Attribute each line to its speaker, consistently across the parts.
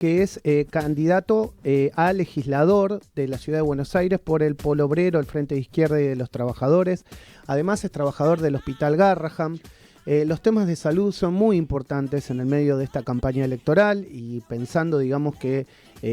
Speaker 1: que es candidato a legislador de la Ciudad de Buenos Aires por el Polo Obrero, el Frente de Izquierda y de los Trabajadores. Además es trabajador del Hospital Garrahan. Los temas de salud son muy importantes en el medio de esta campaña electoral y pensando, digamos, que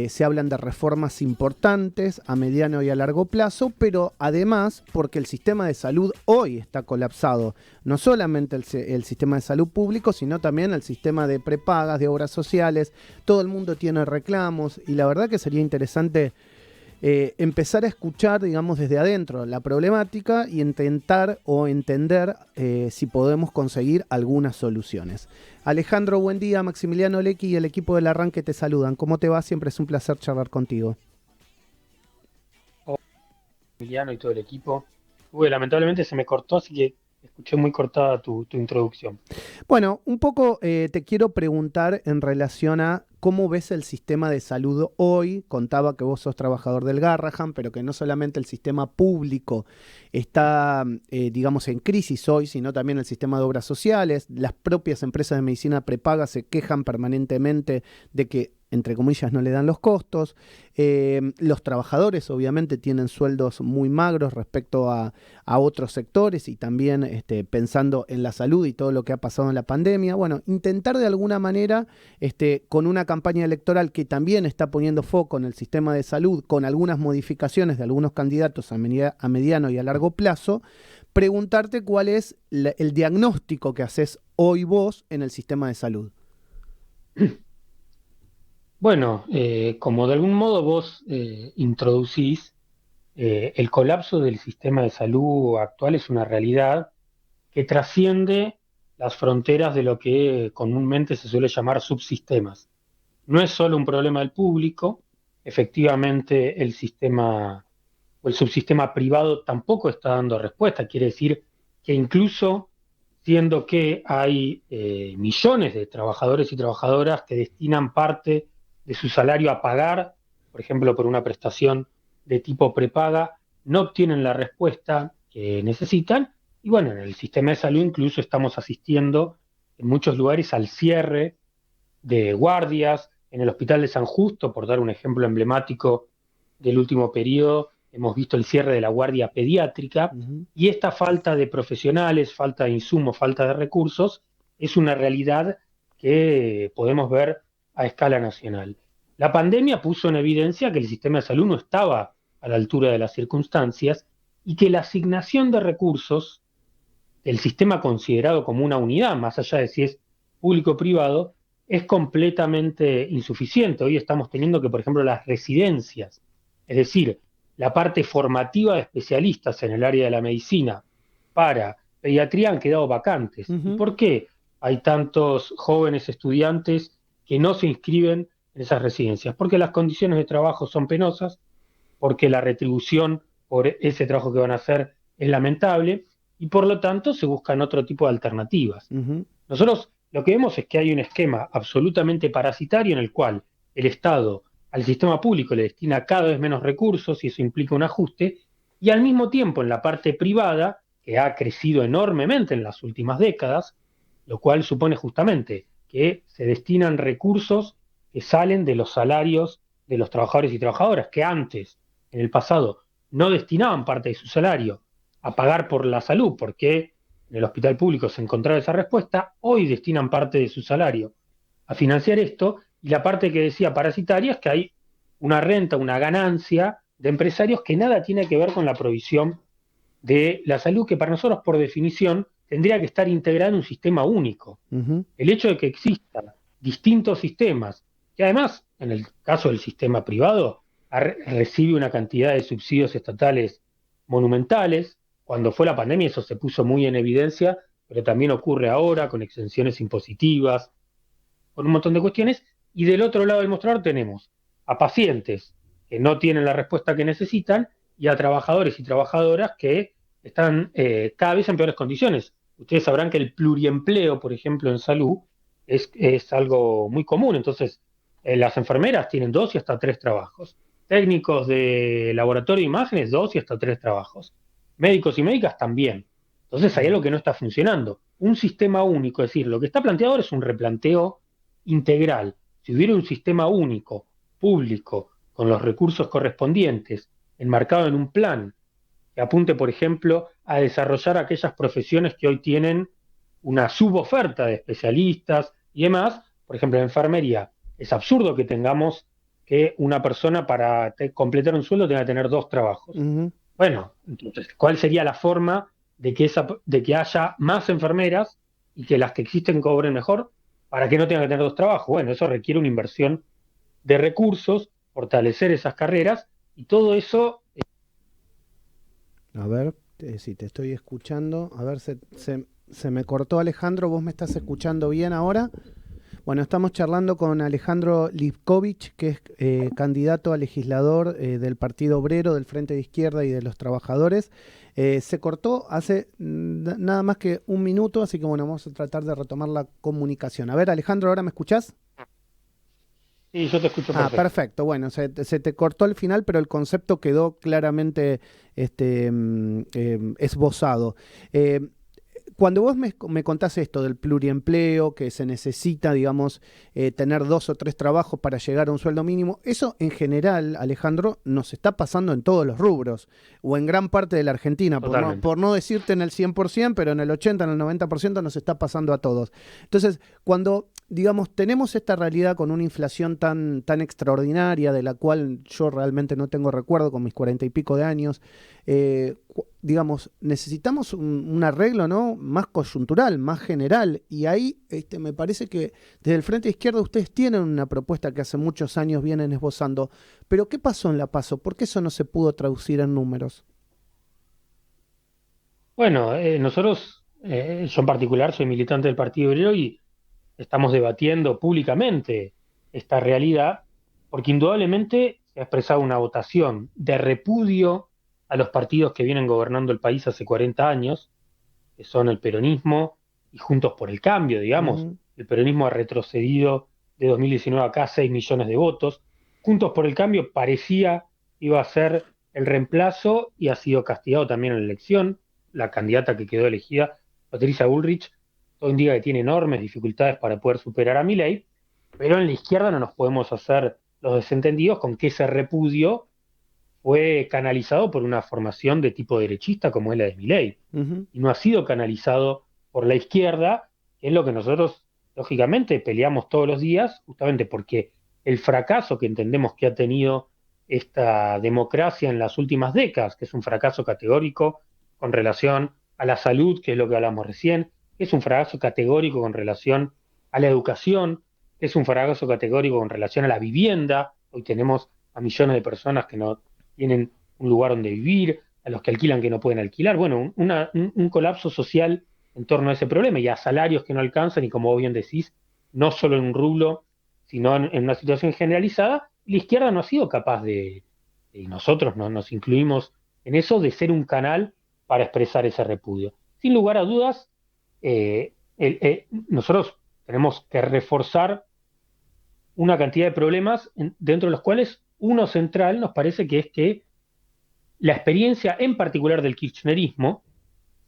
Speaker 1: se hablan de reformas importantes a mediano y a largo plazo, pero además porque el sistema de salud hoy está colapsado. No solamente el sistema de salud público, sino también el sistema de prepagas, de obras sociales. Todo el mundo tiene reclamos y la verdad que sería interesante empezar a escuchar, digamos, desde adentro la problemática y intentar o entender si podemos conseguir algunas soluciones. Alejandro, buen día. Maximiliano Lecchi y el equipo del Arranque te saludan. ¿Cómo te va? Siempre es un placer charlar contigo.
Speaker 2: Hola, Emiliano y todo el equipo. Lamentablemente se me cortó, así que escuché muy cortada tu introducción.
Speaker 1: Bueno, un poco te quiero preguntar en relación a cómo ves el sistema de salud hoy. Contaba que vos sos trabajador del Garrahan, pero que no solamente el sistema público está, digamos, en crisis hoy, sino también el sistema de obras sociales. Las propias empresas de medicina prepaga se quejan permanentemente de que, entre comillas, no le dan los costos. Los trabajadores obviamente tienen sueldos muy magros respecto a otros sectores y también pensando en la salud y todo lo que ha pasado en la pandemia. Bueno, intentar de alguna manera, con una campaña electoral que también está poniendo foco en el sistema de salud, con algunas modificaciones de algunos candidatos a mediano y a largo plazo, preguntarte cuál es el diagnóstico que haces hoy vos en el sistema de salud.
Speaker 2: Bueno, como de algún modo vos introducís, el colapso del sistema de salud actual es una realidad que trasciende las fronteras de lo que comúnmente se suele llamar subsistemas. No es solo un problema del público, efectivamente el sistema o el subsistema privado tampoco está dando respuesta. Quiere decir que incluso siendo que hay millones de trabajadores y trabajadoras que destinan parte de su salario a pagar, por ejemplo, por una prestación de tipo prepaga, no obtienen la respuesta que necesitan. Y bueno, en el sistema de salud incluso estamos asistiendo en muchos lugares al cierre de guardias. En el Hospital de San Justo, por dar un ejemplo emblemático del último periodo, hemos visto el cierre de la guardia pediátrica
Speaker 1: Uh-huh.
Speaker 2: y esta falta de profesionales, falta de insumos, falta de recursos, es una realidad que podemos ver a escala nacional. La pandemia puso en evidencia que el sistema de salud no estaba a la altura de las circunstancias y que la asignación de recursos del sistema considerado como una unidad, más allá de si es público o privado, es completamente insuficiente. Hoy estamos teniendo que, por ejemplo, las residencias, es decir, la parte formativa de especialistas en el área de la medicina para pediatría han quedado vacantes. ¿Y
Speaker 1: Uh-huh.
Speaker 2: por qué hay tantos jóvenes estudiantes que no se inscriben en esas residencias? Porque las condiciones de trabajo son penosas, porque la retribución por ese trabajo que van a hacer es lamentable y por lo tanto se buscan otro tipo de alternativas.
Speaker 1: Uh-huh.
Speaker 2: Nosotros lo que vemos es que hay un esquema absolutamente parasitario en el cual el Estado al sistema público le destina cada vez menos recursos y eso implica un ajuste, y al mismo tiempo en la parte privada, que ha crecido enormemente en las últimas décadas, lo cual supone justamente que se destinan recursos que salen de los salarios de los trabajadores y trabajadoras, que antes, en el pasado, no destinaban parte de su salario a pagar por la salud, porque en el hospital público se encontraba esa respuesta, hoy destinan parte de su salario a financiar esto, y la parte que decía parasitaria es que hay una renta, una ganancia de empresarios que nada tiene que ver con la provisión de la salud, que para nosotros, por definición, tendría que estar integrada en un sistema único.
Speaker 1: Uh-huh.
Speaker 2: El hecho de que existan distintos sistemas, que además, en el caso del sistema privado, recibe una cantidad de subsidios estatales monumentales. Cuando fue la pandemia eso se puso muy en evidencia, pero también ocurre ahora con exenciones impositivas, con un montón de cuestiones. Y del otro lado del mostrador tenemos a pacientes que no tienen la respuesta que necesitan y a trabajadores y trabajadoras que están cada vez en peores condiciones. Ustedes sabrán que el pluriempleo, por ejemplo, en salud, es algo muy común. Entonces, las enfermeras tienen 2 y hasta 3 trabajos. Técnicos de laboratorio de imágenes, 2 y hasta 3 trabajos. Médicos y médicas también. Entonces, hay algo que no está funcionando. Un sistema único, es decir, lo que está planteado ahora es un replanteo integral. Si hubiera un sistema único, público, con los recursos correspondientes, enmarcado en un plan que apunte, por ejemplo, a desarrollar aquellas profesiones que hoy tienen una suboferta de especialistas y demás, por ejemplo, en enfermería. Es absurdo que tengamos que una persona para completar un sueldo tenga que tener 2 trabajos.
Speaker 1: Ujú.
Speaker 2: Bueno, entonces, ¿cuál sería la forma de que haya más enfermeras y que las que existen cobren mejor para que no tengan que tener 2 trabajos? Bueno, eso requiere una inversión de recursos, fortalecer esas carreras y todo eso.
Speaker 1: A ver, si te estoy escuchando. A ver, se me cortó Alejandro. ¿Vos me estás escuchando bien ahora? Bueno, estamos charlando con Alejandro Lipkovich, que es candidato a legislador del Partido Obrero, del Frente de Izquierda y de los Trabajadores. Se cortó hace nada más que un minuto, así que bueno, vamos a tratar de retomar la comunicación. A ver, Alejandro, ¿ahora me escuchás?
Speaker 2: Sí, yo te escucho
Speaker 1: Ah,
Speaker 2: perfecto.
Speaker 1: perfecto. Bueno, se te cortó al final, pero el concepto quedó claramente esbozado. Eh, Cuando vos me contás esto del pluriempleo, que se necesita, digamos, tener 2 o 3 trabajos para llegar a un sueldo mínimo, eso en general, Alejandro, nos está pasando en todos los rubros, o en gran parte de la Argentina,
Speaker 2: Totalmente.
Speaker 1: por no decirte en el 100%, pero en el 80, en el 90% nos está pasando a todos. Entonces, cuando, digamos, tenemos esta realidad con una inflación tan extraordinaria, de la cual yo realmente no tengo recuerdo con mis 40 y pico de años, digamos, necesitamos un arreglo, ¿no? Más coyuntural, más general. Y ahí me parece que desde el Frente Izquierda ustedes tienen una propuesta que hace muchos años vienen esbozando. Pero ¿qué pasó en la PASO? ¿Por qué eso no se pudo traducir en números?
Speaker 2: Bueno, nosotros, yo en particular soy militante del Partido Obrero y estamos debatiendo públicamente esta realidad, porque indudablemente se ha expresado una votación de repudio a los partidos que vienen gobernando el país hace 40 años, que son el peronismo y Juntos por el Cambio, digamos.
Speaker 1: Ujú.
Speaker 2: El peronismo ha retrocedido de 2019 acá 6 millones de votos. Juntos por el Cambio parecía iba a ser el reemplazo y ha sido castigado también en la elección. La candidata que quedó elegida, Patricia Bullrich, todo indica que tiene enormes dificultades para poder superar a Milei, pero en la izquierda no nos podemos hacer los desentendidos con que ese repudio fue canalizado por una formación de tipo derechista como es la de Milei,
Speaker 1: Ujú.
Speaker 2: y no ha sido canalizado por la izquierda, que es lo que nosotros, lógicamente, peleamos todos los días, justamente porque el fracaso que entendemos que ha tenido esta democracia en las últimas décadas, que es un fracaso categórico con relación a la salud, que es lo que hablamos recién, que es un fracaso categórico con relación a la educación, que es un fracaso categórico con relación a la vivienda. Hoy tenemos a millones de personas que no tienen un lugar donde vivir, a los que alquilan que no pueden alquilar. Bueno, un colapso social en torno a ese problema y a salarios que no alcanzan y como vos bien decís, no solo en un rublo, sino en una situación generalizada. La izquierda no ha sido capaz y nosotros no nos incluimos en eso, de ser un canal para expresar ese repudio. Sin lugar a dudas, nosotros tenemos que reforzar una cantidad de problemas dentro de los cuales uno central nos parece que es que la experiencia en particular del kirchnerismo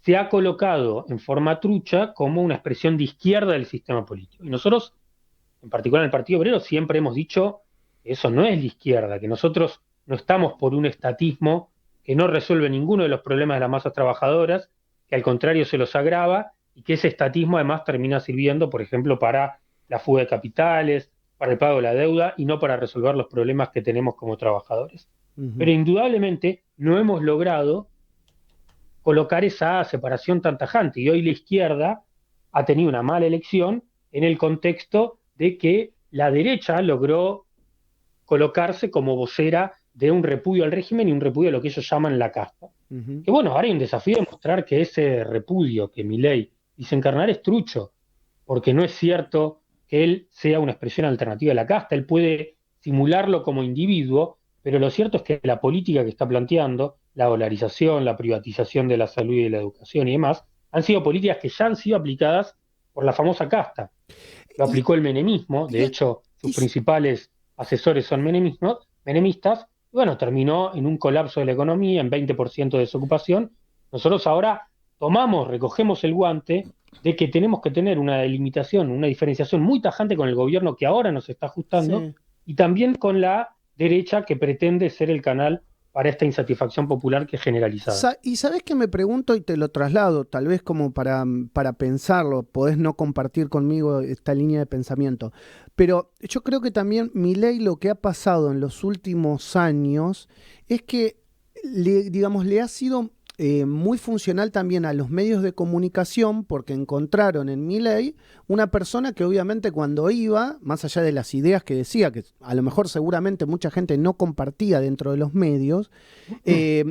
Speaker 2: se ha colocado en forma trucha como una expresión de izquierda del sistema político. Y nosotros, en particular en el Partido Obrero, siempre hemos dicho que eso no es la izquierda, que nosotros no estamos por un estatismo que no resuelve ninguno de los problemas de las masas trabajadoras, que al contrario se los agrava y que ese estatismo además termina sirviendo, por ejemplo, para la fuga de capitales, para el pago de la deuda y no para resolver los problemas que tenemos como trabajadores. Pero
Speaker 1: Ujú.
Speaker 2: indudablemente no hemos logrado colocar esa separación tan tajante. Y hoy la izquierda ha tenido una mala elección en el contexto de que la derecha logró colocarse como vocera de un repudio al régimen y un repudio a lo que ellos llaman la casta.
Speaker 1: Ujú.
Speaker 2: Que bueno, ahora hay un desafío de mostrar que ese repudio que Milei dice encarnar es trucho, porque no es cierto que él sea una expresión alternativa de la casta, él puede simularlo como individuo, pero lo cierto es que la política que está planteando, la dolarización, la privatización de la salud y de la educación y demás, han sido políticas que ya han sido aplicadas por la famosa casta. Lo
Speaker 1: Y,
Speaker 2: aplicó el menemismo, de
Speaker 1: y,
Speaker 2: hecho sus
Speaker 1: y,
Speaker 2: principales asesores son menemistas, y bueno, terminó en un colapso de la economía, en 20% de desocupación. Nosotros ahora tomamos, recogemos el guante de que tenemos que tener una delimitación, una diferenciación muy tajante con el gobierno que ahora nos está ajustando
Speaker 1: Sí.
Speaker 2: y también con la derecha que pretende ser el canal para esta insatisfacción popular que es generalizada.
Speaker 1: Y sabes que me pregunto y te lo traslado, tal vez como para pensarlo, podés no compartir conmigo esta línea de pensamiento, pero yo creo que también Milei lo que ha pasado en los últimos años es que, digamos, le ha sido muy funcional también a los medios de comunicación porque encontraron en Milei una persona que obviamente cuando iba, más allá de las ideas que decía, que a lo mejor seguramente mucha gente no compartía dentro de los medios,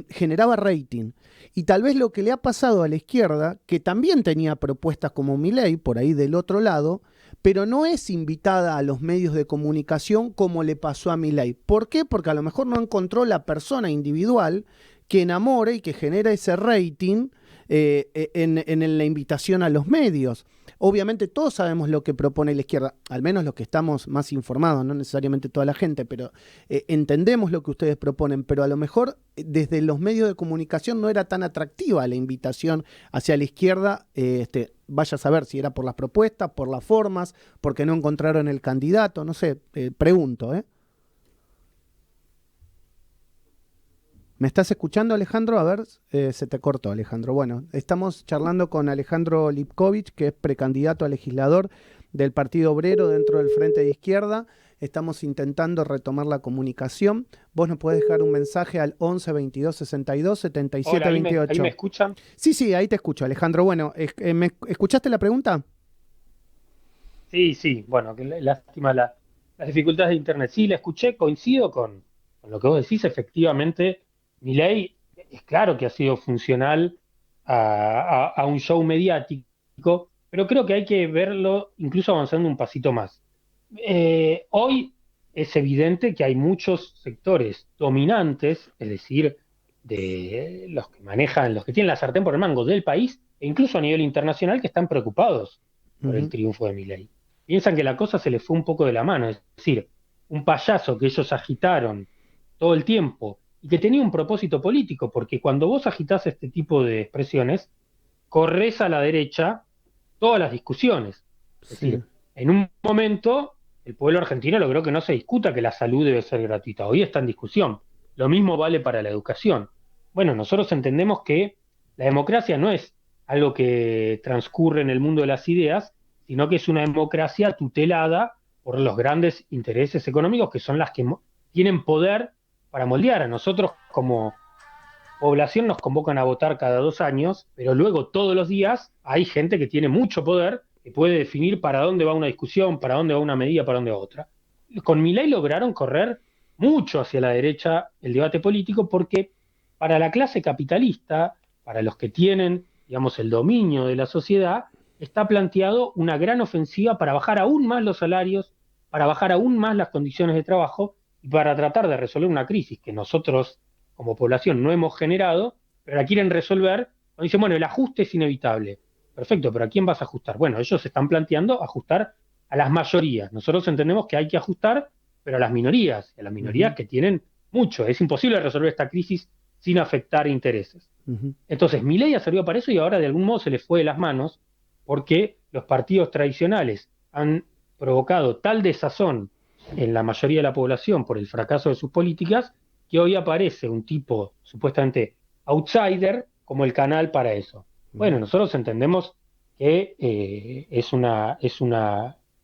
Speaker 1: generaba rating. Y tal vez lo que le ha pasado a la izquierda, que también tenía propuestas como Milei, por ahí del otro lado, pero no es invitada a los medios de comunicación como le pasó a Milei. ¿Por qué? Porque a lo mejor no encontró la persona individual que enamore y que genera ese rating en la invitación a los medios. Obviamente todos sabemos lo que propone la izquierda, al menos los que estamos más informados, no necesariamente toda la gente, pero entendemos lo que ustedes proponen, pero a lo mejor desde los medios de comunicación no era tan atractiva la invitación hacia la izquierda, vaya a saber si era por las propuestas, por las formas, porque no encontraron el candidato, no sé, pregunto, ¿eh? ¿Me estás escuchando, Alejandro? A ver, se te cortó, Alejandro. Bueno, estamos charlando con Alejandro Lipkovich, que es precandidato a legislador del Partido Obrero dentro del Frente de Izquierda. Estamos intentando retomar la comunicación. Vos nos podés dejar un mensaje al 11 22 62 77
Speaker 2: Hola, ahí me
Speaker 1: 28.
Speaker 2: escuchan.
Speaker 1: Sí, sí, ahí te escucho, Alejandro. Bueno, ¿me escuchaste la pregunta?
Speaker 2: Sí, sí, bueno, lástima las dificultades de Internet. Sí, la escuché, coincido con lo que vos decís, efectivamente, Milei es claro que ha sido funcional a un show mediático, pero creo que hay que verlo incluso avanzando un pasito más. Hoy es evidente que hay muchos sectores dominantes, es decir, de los que manejan, los que tienen la sartén por el mango del país, e incluso a nivel internacional, que están preocupados por el
Speaker 1: Ujú,
Speaker 2: triunfo de Milei. Piensan que la cosa se les fue un poco de la mano, es decir, un payaso que ellos agitaron todo el tiempo y que tenía un propósito político, porque cuando vos agitás este tipo de expresiones, corres a la derecha todas las discusiones. Es
Speaker 1: sí.
Speaker 2: decir, en un momento el pueblo argentino logró que no se discuta que la salud debe ser gratuita. Hoy está en discusión. Lo mismo vale para la educación. Bueno, nosotros entendemos que la democracia no es algo que transcurre en el mundo de las ideas, sino que es una democracia tutelada por los grandes intereses económicos que son las que tienen poder para moldear. A nosotros como población nos convocan a votar cada 2 años, pero luego todos los días hay gente que tiene mucho poder, que puede definir para dónde va una discusión, para dónde va una medida, para dónde va otra. Con Milei lograron correr mucho hacia la derecha el debate político porque para la clase capitalista, para los que tienen, digamos, el dominio de la sociedad, está planteado una gran ofensiva para bajar aún más los salarios, para bajar aún más las condiciones de trabajo y para tratar de resolver una crisis que nosotros como población no hemos generado, pero la quieren resolver, cuando dicen, bueno, el ajuste es inevitable. Perfecto, pero ¿a quién vas a ajustar? Bueno, ellos están planteando ajustar a las mayorías. Nosotros entendemos que hay que ajustar, pero a las minorías, y a las minorías
Speaker 1: Ujú,
Speaker 2: que tienen mucho. Es imposible resolver esta crisis sin afectar intereses.
Speaker 1: ujú.
Speaker 2: Entonces, Milei ha servido para eso y ahora de algún modo se le fue de las manos porque los partidos tradicionales han provocado tal desazón en la mayoría de la población por el fracaso de sus políticas que hoy aparece un tipo supuestamente outsider como el canal para eso. Bueno, nosotros entendemos que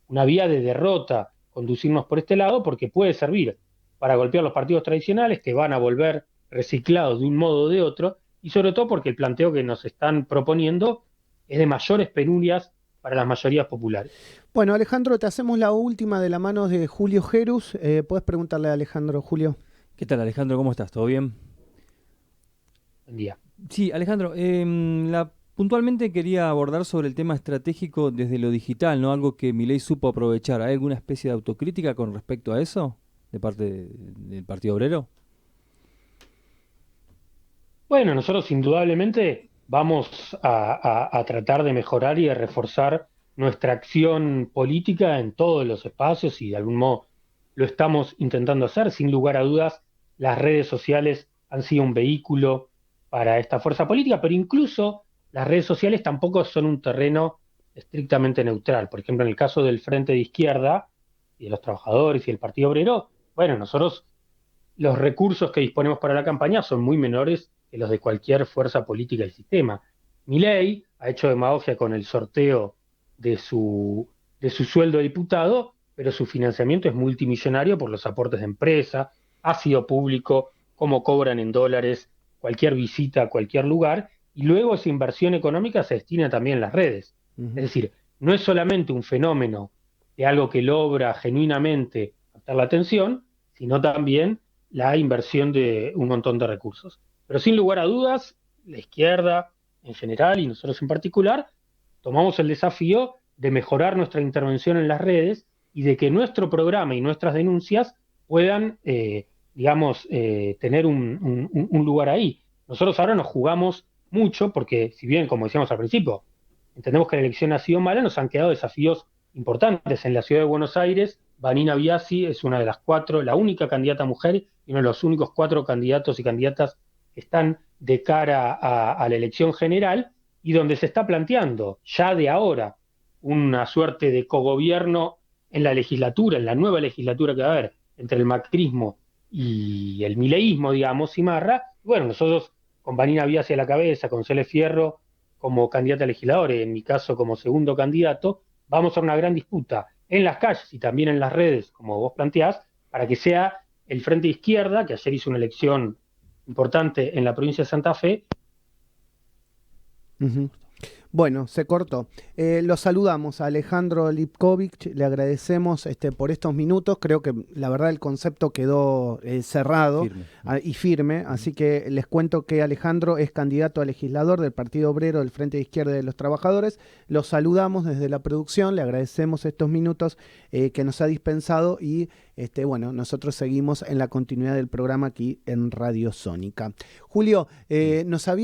Speaker 2: una vía de derrota conducirnos por este lado porque puede servir para golpear los partidos tradicionales que van a volver reciclados de un modo o de otro y sobre todo porque el planteo que nos están proponiendo es de mayores penurias para las mayorías populares.
Speaker 1: Bueno, Alejandro, te hacemos la última de la mano de Julio Gerus. Puedes preguntarle a Alejandro, Julio.
Speaker 3: ¿Qué tal, Alejandro? ¿Cómo estás? ¿Todo bien?
Speaker 2: Buen día.
Speaker 3: Sí, Alejandro, puntualmente quería abordar sobre el tema estratégico desde lo digital, ¿no? Algo que Milei supo aprovechar. ¿Hay alguna especie de autocrítica con respecto a eso de parte del Partido Obrero?
Speaker 2: Bueno, nosotros indudablemente vamos a tratar de mejorar y de reforzar nuestra acción política en todos los espacios y de algún modo lo estamos intentando hacer. Sin lugar a dudas, las redes sociales han sido un vehículo para esta fuerza política, pero incluso las redes sociales tampoco son un terreno estrictamente neutral. Por ejemplo, en el caso del Frente de Izquierda y de los trabajadores y el Partido Obrero, bueno, nosotros los recursos que disponemos para la campaña son muy menores que los de cualquier fuerza política del sistema. Milei ha hecho demagogia con el sorteo de su sueldo de diputado, pero su financiamiento es multimillonario por los aportes de empresa, ha sido público, cómo cobran en dólares cualquier visita a cualquier lugar, y luego esa inversión económica se destina también a las redes. Es decir, no es solamente un fenómeno de algo que logra genuinamente captar la atención, sino también la inversión de un montón de recursos. Pero sin lugar a dudas, la izquierda en general y nosotros en particular, tomamos el desafío de mejorar nuestra intervención en las redes y de que nuestro programa y nuestras denuncias puedan, tener un lugar ahí. Nosotros ahora nos jugamos mucho porque, si bien, como decíamos al principio, entendemos que la elección ha sido mala, nos han quedado desafíos importantes. En la ciudad de Buenos Aires, Vanina Biasi es una de las 4, la única candidata mujer y uno de los únicos 4 candidatos y candidatas que están de cara a la elección general y donde se está planteando ya de ahora una suerte de cogobierno en la legislatura, en la nueva legislatura que va a haber entre el macrismo y el mileísmo, digamos, Cimarra. Bueno, nosotros con Vanina Biasi a la cabeza, con Celeste Fierro como candidata a legisladora, en mi caso como segundo candidato, vamos a una gran disputa en las calles y también en las redes, como vos planteás, para que sea el Frente de Izquierda, que ayer hizo una elección importante en la provincia de Santa Fe.
Speaker 1: Bueno, se cortó. Lo saludamos a Alejandro Lipkovich, le agradecemos por estos minutos. Creo que la verdad el concepto quedó cerrado y firme, así que les cuento que Alejandro es candidato a legislador del Partido Obrero del Frente de Izquierda de los Trabajadores. Lo saludamos desde la producción, le agradecemos estos minutos que nos ha dispensado y bueno, nosotros seguimos en la continuidad del programa aquí en Radio Sónica. Julio, nos había